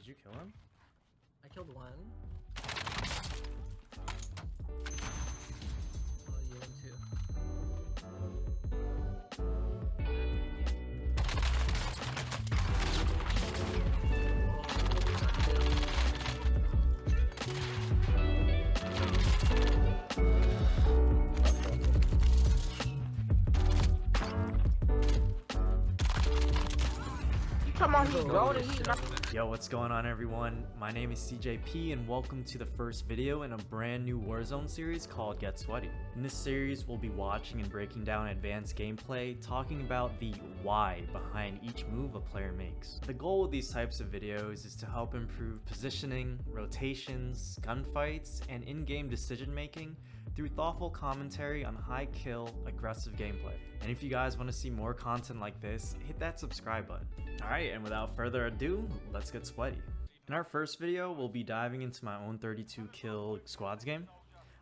Did you kill him? I killed one. Oh, you one too. Come on, he's golden. He's not. Yo, what's going on everyone? My name is Cjehp and welcome to the first video in a brand new Warzone series called Get Sweaty. In this series, we'll be watching and breaking down advanced gameplay, talking about the why behind each move a player makes. The goal with these types of videos is to help improve positioning, rotations, gunfights, and in-game decision making through thoughtful commentary on high kill, aggressive gameplay. And if you guys want to see more content like this, hit that subscribe button. Alright, and without further ado, let's get sweaty. In our first video, we'll be diving into my own 32 kill squads game.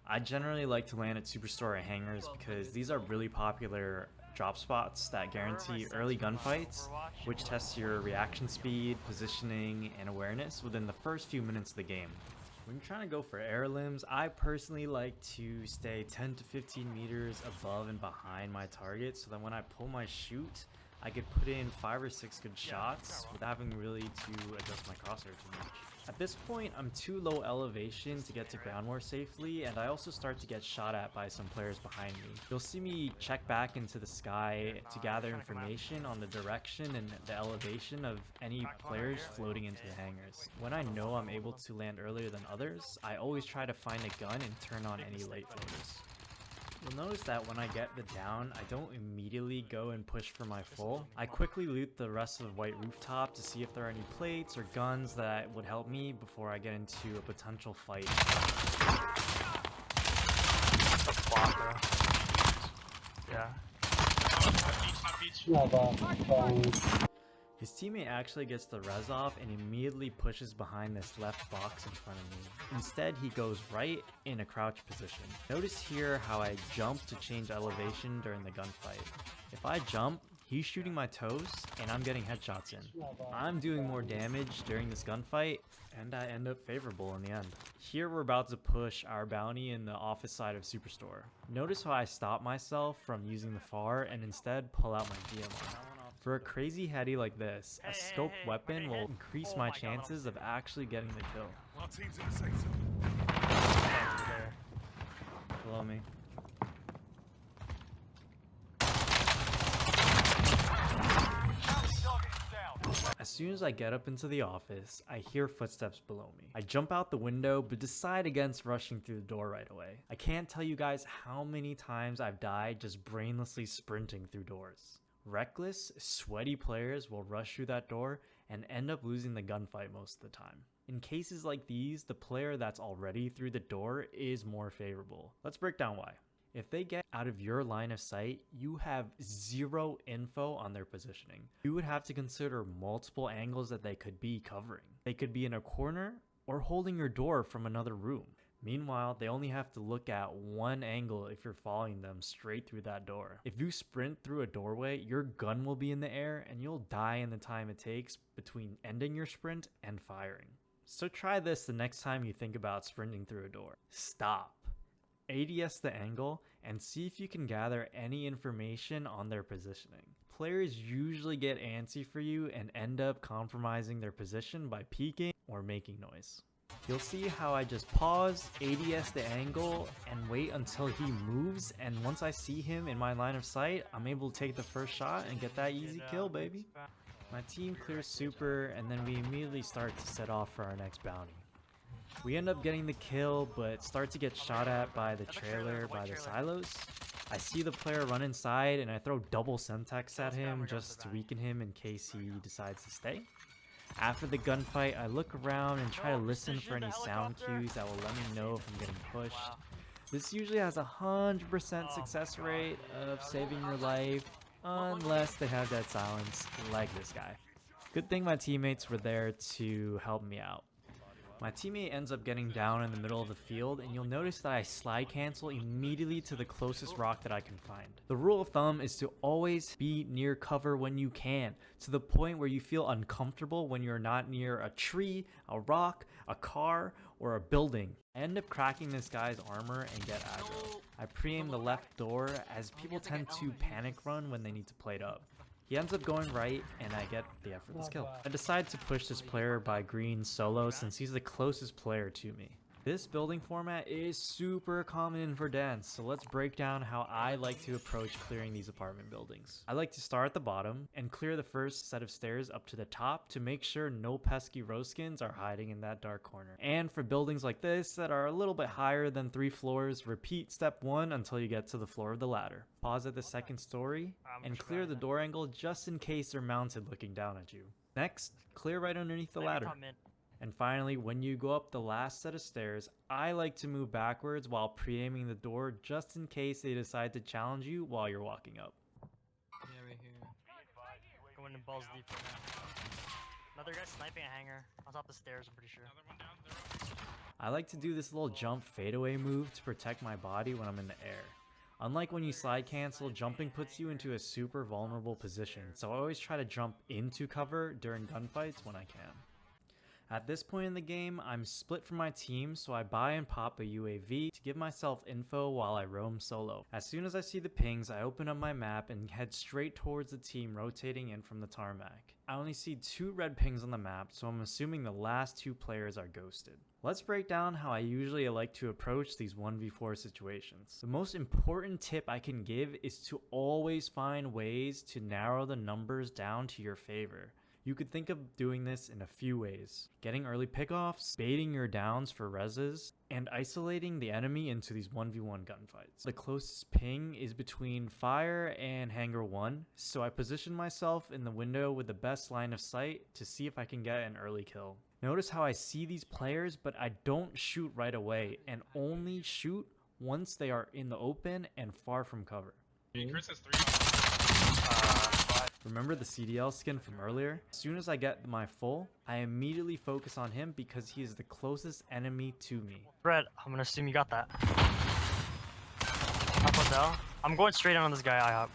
I generally like to land at Superstore or hangars because these are really popular drop spots that guarantee early gunfights, which tests your reaction speed, positioning, and awareness within the first few minutes of the game. When you're trying to go for air limbs, I personally like to stay 10 to 15 meters above and behind my target so that when I pull my shoot, I could put in 5 or 6 good shots without having really to adjust my crosshair too much. At this point, I'm too low elevation to get to ground war safely, and I also start to get shot at by some players behind me. You'll see me check back into the sky to gather information on the direction and the elevation of any players floating into the hangars. When I know I'm able to land earlier than others, I always try to find a gun and turn on any late floaters. You'll notice that when I get the down, I don't immediately go and push for my full. I quickly loot the rest of the white rooftop to see if there are any plates or guns that would help me before I get into a potential fight. Yeah. His teammate actually gets the res off and immediately pushes behind this left box in front of me. Instead, he goes right in a crouch position. Notice here how I jump to change elevation during the gunfight. If I jump, he's shooting my toes and I'm getting headshots in. I'm doing more damage during this gunfight and I end up favorable in the end. Here we're about to push our bounty in the office side of Superstore. Notice how I stop myself from using the FAR and instead pull out my DMR. For a crazy heady like this, a scoped weapon will increase my chances of actually getting the kill. Our team's in the sector. Below me. As soon as I get up into the office, I hear footsteps below me. I jump out the window, but decide against rushing through the door right away. I can't tell you guys how many times I've died just brainlessly sprinting through doors. Reckless, sweaty players will rush through that door and end up losing the gunfight most of the time. In cases like these, the player that's already through the door is more favorable. Let's break down why. If they get out of your line of sight, you have zero info on their positioning. You would have to consider multiple angles that they could be covering. They could be in a corner or holding your door from another room. Meanwhile, they only have to look at one angle if you're following them straight through that door. If you sprint through a doorway, your gun will be in the air and you'll die in the time it takes between ending your sprint and firing. So try this the next time you think about sprinting through a door. Stop. ADS the angle and see if you can gather any information on their positioning. Players usually get antsy for you and end up compromising their position by peeking or making noise. You'll see how I just pause, ADS the angle, and wait until he moves, and once I see him in my line of sight, I'm able to take the first shot and get that easy kill, baby. My team clears super, and then we immediately start to set off for our next bounty. We end up getting the kill, but start to get shot at by the trailer by the silos. I see the player run inside, and I throw double Semtex at him just to weaken him in case he decides to stay. After the gunfight, I look around and try to listen for any sound cues that will let me know if I'm getting pushed. This usually has a 100% success rate of saving your life, unless they have dead silence like this guy. Good thing my teammates were there to help me out. My teammate ends up getting down in the middle of the field, and you'll notice that I slide cancel immediately to the closest rock that I can find. The rule of thumb is to always be near cover when you can, to the point where you feel uncomfortable when you're not near a tree, a rock, a car, or a building. I end up cracking this guy's armor and get aggro. I pre-aim the left door as people tend to panic run when they need to plate up. He ends up going right, and I get the effortless kill. I decide to push this player by green solo since he's the closest player to me. This building format is super common in Verdansk, so let's break down how I like to approach clearing these apartment buildings. I like to start at the bottom and clear the first set of stairs up to the top to make sure no pesky roskins are hiding in that dark corner. And for buildings like this that are a little bit higher than 3 floors, repeat step 1 until you get to the floor of the ladder. Pause at the second story and clear the door angle just in case they're mounted looking down at you. Next, clear right underneath the ladder. And finally, when you go up the last set of stairs, I like to move backwards while pre-aiming the door just in case they decide to challenge you while you're walking up. Yeah, right here. Going in balls deep right now. Another guy sniping a hanger on top of the stairs, I'm pretty sure. I like to do this little jump fadeaway move to protect my body when I'm in the air. Unlike when you slide cancel, jumping puts you into a super vulnerable position, so I always try to jump into cover during gunfights when I can. At this point in the game, I'm split from my team, so I buy and pop a UAV to give myself info while I roam solo. As soon as I see the pings, I open up my map and head straight towards the team rotating in from the tarmac. I only see 2 red pings on the map, so I'm assuming the last 2 players are ghosted. Let's break down how I usually like to approach these 1v4 situations. The most important tip I can give is to always find ways to narrow the numbers down to your favor. You could think of doing this in a few ways: getting early pickoffs, baiting your downs for reses, and isolating the enemy into these 1v1 gunfights. The closest ping is between fire and hangar 1, so I position myself in the window with the best line of sight to see if I can get an early kill. Notice how I see these players, but I don't shoot right away, and only shoot once they are in the open and far from cover. Chris has 3. Remember the CDL skin from earlier? As soon as I get my full, I immediately focus on him because he is the closest enemy to me. Brett, I'm gonna assume you got that. Up or down? I'm going straight on this guy IHOP.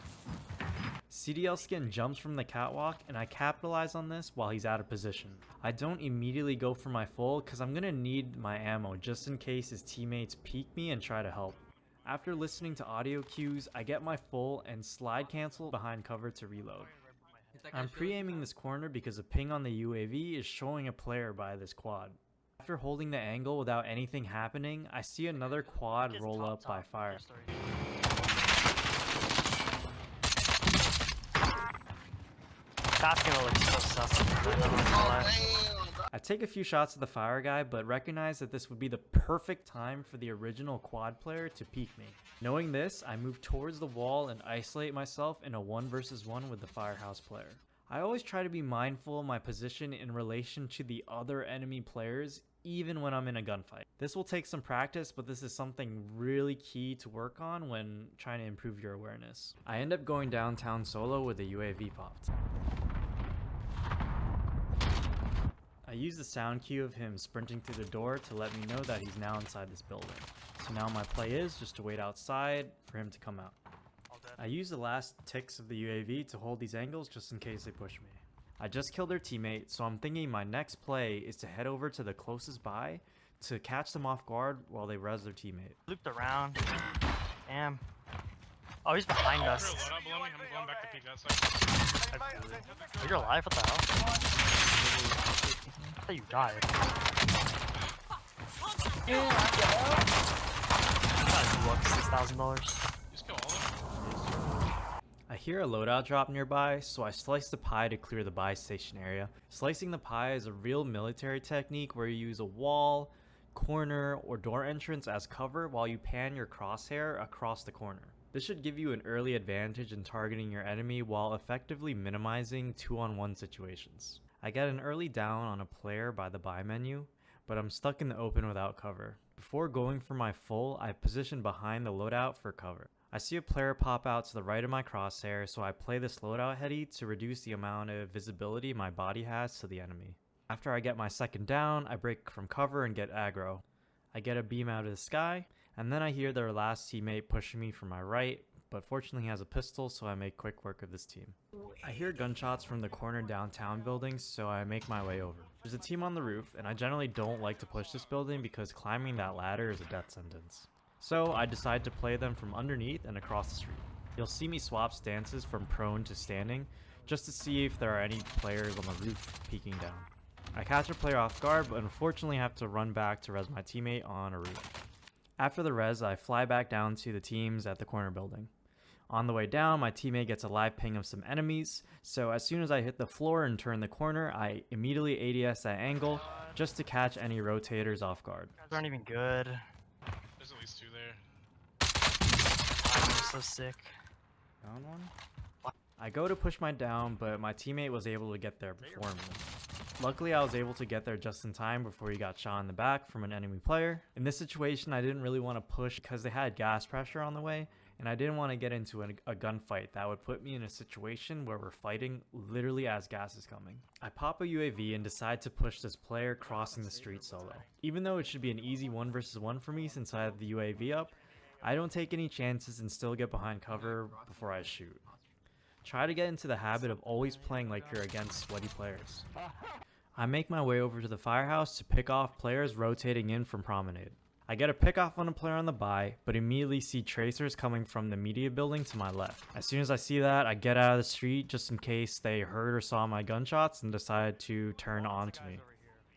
CDL skin jumps from the catwalk and I capitalize on this while he's out of position. I don't immediately go for my full because I'm gonna need my ammo just in case his teammates peek me and try to help. After listening to audio cues, I get my full and slide cancel behind cover to reload. I'm pre-aiming this corner because a ping on the UAV is showing a player by this quad. After holding the angle without anything happening, I see another quad roll up by fire. That's gonna look so sus. I take a few shots at the fire guy, but recognize that this would be the perfect time for the original quad player to peek me. Knowing this, I move towards the wall and isolate myself in a 1 versus 1 with the firehouse player. I always try to be mindful of my position in relation to the other enemy players, even when I'm in a gunfight. This will take some practice, but this is something really key to work on when trying to improve your awareness. I end up going downtown solo with a UAV popped. I use the sound cue of him sprinting through the door to let me know that he's now inside this building. So now my play is just to wait outside for him to come out. I use the last ticks of the UAV to hold these angles just in case they push me. I just killed their teammate, so I'm thinking my next play is to head over to the closest buy to catch them off guard while they res their teammate. Looped around. Damn. Oh, he's behind us. I'm going back to peek that side. Oh, you're alive? What the hell? I thought you died. What, $6,000? Just kill all of them. I hear a loadout drop nearby, so I slice the pie to clear the buy station area. Slicing the pie is a real military technique where you use a wall, corner, or door entrance as cover while you pan your crosshair across the corner. This should give you an early advantage in targeting your enemy while effectively minimizing 2-on-1 situations. I get an early down on a player by the buy menu, but I'm stuck in the open without cover. Before going for my full, I position behind the loadout for cover. I see a player pop out to the right of my crosshair, so I play this loadout heady to reduce the amount of visibility my body has to the enemy. After I get my second down, I break from cover and get aggro. I get a beam out of the sky, and then I hear their last teammate pushing me from my right, but fortunately he has a pistol, so I make quick work of this team. I hear gunshots from the corner downtown building, so I make my way over. There's a team on the roof, and I generally don't like to push this building because climbing that ladder is a death sentence. So I decide to play them from underneath and across the street. You'll see me swap stances from prone to standing, just to see if there are any players on the roof peeking down. I catch a player off guard, but unfortunately have to run back to res my teammate on a roof. After the res, I fly back down to the teams at the corner building. On the way down, my teammate gets a live ping of some enemies, so as soon as I hit the floor and turn the corner, I immediately ADS that angle just to catch any rotators off guard. Guys aren't even good. There's at least 2 there. I'm so sick. Down one? I go to push my down, but my teammate was able to get there before me. Luckily, I was able to get there just in time before he got shot in the back from an enemy player. In this situation, I didn't really want to push because they had gas pressure on the way, and I didn't want to get into a gunfight that would put me in a situation where we're fighting literally as gas is coming. I pop a UAV and decide to push this player crossing the street solo. Even though it should be an easy 1 versus 1 for me since I have the UAV up, I don't take any chances and still get behind cover before I shoot. Try to get into the habit of always playing like you're against sweaty players. I make my way over to the firehouse to pick off players rotating in from Promenade. I get a pick off on a player on the buy, but immediately see tracers coming from the media building to my left. As soon as I see that, I get out of the street just in case they heard or saw my gunshots and decide to turn on to me.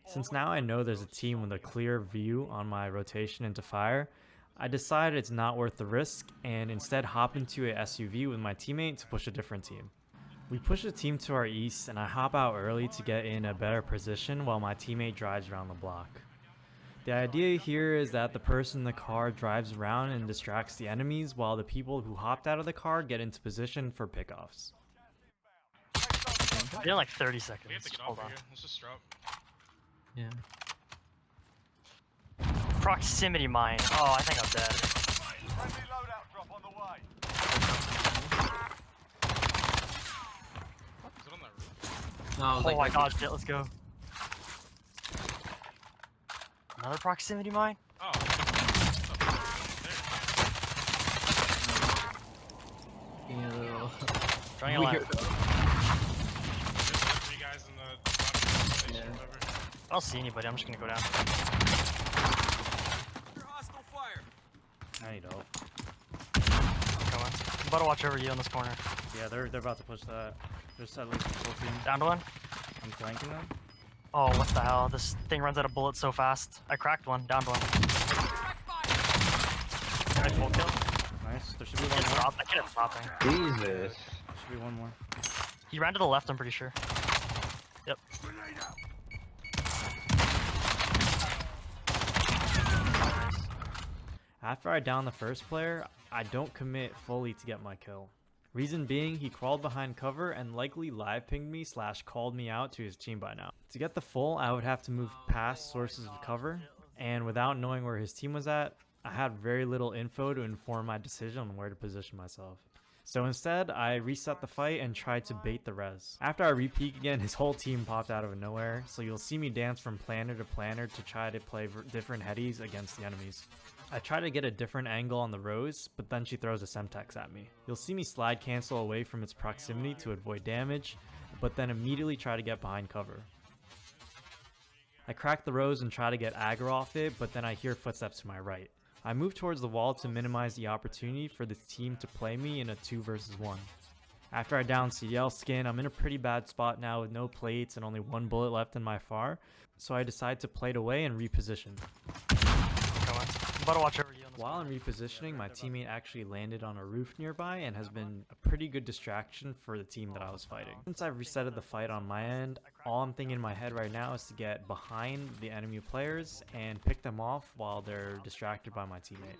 Since now I know there's a team with a clear view on my rotation into fire, I decided it's not worth the risk and instead hop into a SUV with my teammate to push a different team. We push a team to our east and I hop out early to get in a better position while my teammate drives around the block. The idea here is that the person in the car drives around and distracts the enemies while the people who hopped out of the car get into position for pickoffs. You're in like 30 seconds. We have to get Hold off on. here. Let's just drop. Yeah. Proximity mine. Oh, I think I'm dead. Friendly loadout drop on the way. Is it on that roof? No, I was Oh like, my god, shit, let's go. Another proximity mine? Oh. being a little. Trying to Weird. land. There's 3 guys in the top station, Yeah. whatever. I don't see anybody, I'm just gonna go down. I need help. Going. I'm about to watch over you on this corner. Yeah, they're about to push that. There's at least a full team. Down to one. I'm flanking them. Oh, what the hell? This thing runs out of bullets so fast. I cracked one. Down to one. Nice full kill. Nice. There should be I one can't more. stop. I can't stopping. Jesus. There should be one more. He ran to the left, I'm pretty sure. Yep. After I down the first player, I don't commit fully to get my kill. Reason being, he crawled behind cover and likely live pinged me / called me out to his team by now. To get the full, I would have to move past sources of cover, and without knowing where his team was at, I had very little info to inform my decision on where to position myself. So instead, I reset the fight and tried to bait the res. After I re-peek again, his whole team popped out of nowhere, so you'll see me dance from planner to planner to try to play different headies against the enemies. I try to get a different angle on the Rose, but then she throws a Semtex at me. You'll see me slide cancel away from its proximity to avoid damage, but then immediately try to get behind cover. I crack the Rose and try to get aggro off it, but then I hear footsteps to my right. I move towards the wall to minimize the opportunity for the team to play me in a 2 versus 1. After I down CL skin, I'm in a pretty bad spot now with no plates and only 1 bullet left in my FAR, so I decide to plate away and reposition. Going. I'm about to watch over you on this While I'm repositioning, my teammate actually landed on a roof nearby and has been a pretty good distraction for the team that I was fighting. Since I've resetted the fight on my end, all I'm thinking in my head right now is to get behind the enemy players and pick them off while they're distracted by my teammate.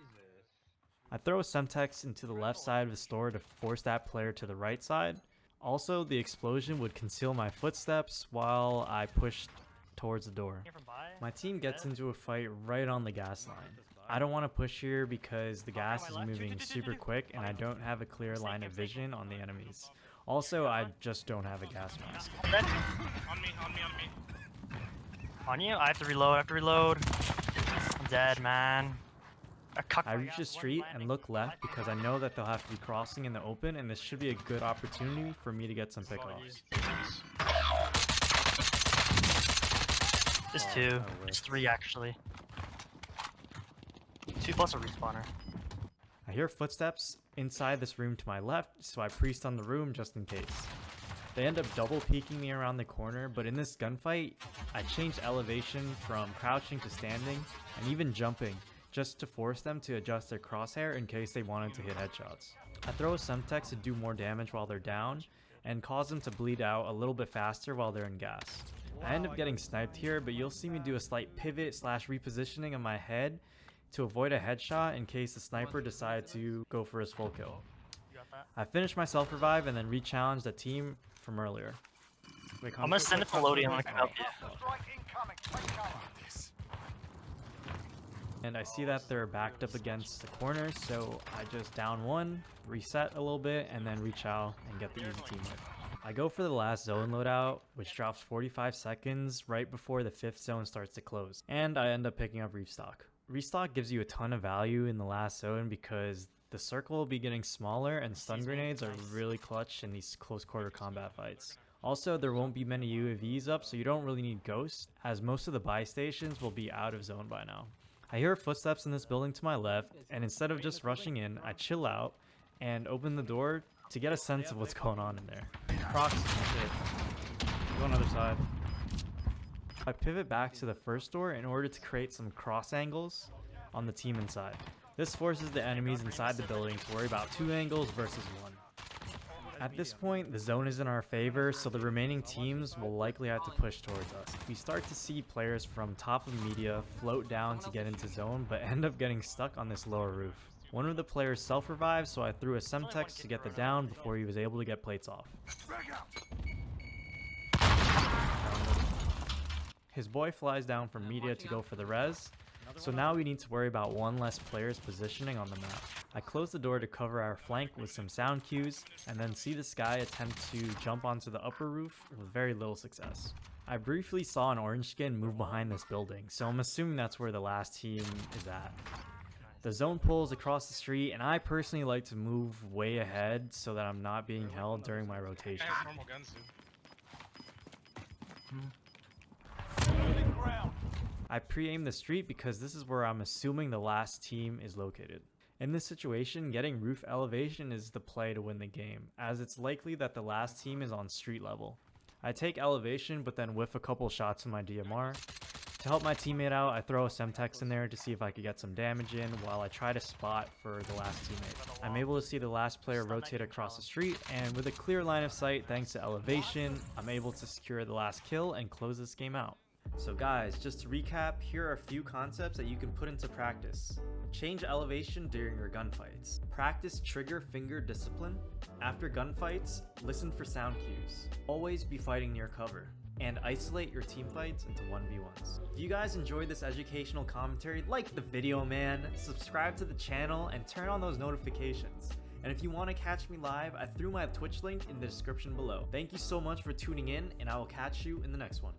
I throw a Semtex into the left side of the store to force that player to the right side. Also, the explosion would conceal my footsteps while I pushed towards the door. Came from by. My team gets into a fight right on the gas line. I don't want to push here because the gas is moving super quick and I don't have a clear line of vision on the enemies. Also, I just don't have a gas mask. Dead. On me. On you? I have to reload. I'm dead, man. I reach the street and look left because I know that they'll have to be crossing in the open, and this should be a good opportunity for me to get some pickoffs. There's two. There's three actually. 2 plus a respawner. I hear footsteps inside this room to my left, so I pre-stun the room just in case. They end up double peeking me around the corner, but in this gunfight, I changed elevation from crouching to standing and even jumping, just to force them to adjust their crosshair in case they wanted to hit headshots. I throw a Semtex to do more damage while they're down, and cause them to bleed out a little bit faster while they're in gas. I end up getting sniped here, but you'll see me do a slight pivot / repositioning of my head to avoid a headshot in case the sniper decided to go for his full kill. You got that? I finished my self-revive and then re-challenged the team from earlier. Wait, I'm gonna send it to Lodi. I'm gonna help you. Strike incoming. Take cover. And I see that they're backed up against the corner, so I just down one, reset a little bit, and then rechow and get the easy team win. I go for the last zone loadout, which drops 45 seconds right before the 5th zone starts to close, and I end up picking up restock. Restock gives you a ton of value in the last zone because the circle will be getting smaller and stun grenades are really clutch in these close quarter combat fights. Also, there won't be many UAVs up, so you don't really need ghosts, as most of the buy stations will be out of zone by now. I hear footsteps in this building to my left, and instead of just rushing in, I chill out and open the door to get a sense of what's going on in there. Prox, shit. Go on the other side. I pivot back to the first door in order to create some cross angles on the team inside. This forces the enemies inside the building to worry about 2 angles versus 1. At this point, the zone is in our favor, so the remaining teams will likely have to push towards us. We start to see players from top of media float down to get into zone, but end up getting stuck on this lower roof. One of the players self-revived, so I threw a Semtex to get the down before he was able to get plates off. His boy flies down from media to go for the res, so now we need to worry about one less player's positioning on the map. I close the door to cover our flank with some sound cues, and then see this guy attempt to jump onto the upper roof with very little success. I briefly saw an orange skin move behind this building, so I'm assuming that's where the last team is at. The zone pulls across the street, and I personally like to move way ahead so that I'm not being held during my rotation. I have normal guns, dude. Losing ground. I pre-aim the street because this is where I'm assuming the last team is located. In this situation, getting roof elevation is the play to win the game, as it's likely that the last team is on street level. I take elevation, but then whiff a couple shots with my DMR. To help my teammate out, I throw a Semtex in there to see if I could get some damage in while I try to spot for the last teammate. I'm able to see the last player rotate across the street, and with a clear line of sight thanks to elevation, I'm able to secure the last kill and close this game out. So guys, just to recap, here are a few concepts that you can put into practice. Change elevation during your gunfights. Practice trigger finger discipline. After gunfights, listen for sound cues. Always be fighting near cover. And isolate your team fights into 1v1s. If you guys enjoyed this educational commentary, like the video, man, subscribe to the channel and turn on those notifications. And if you want to catch me live, I threw my Twitch link in the description below. Thank you so much for tuning in, and I will catch you in the next one.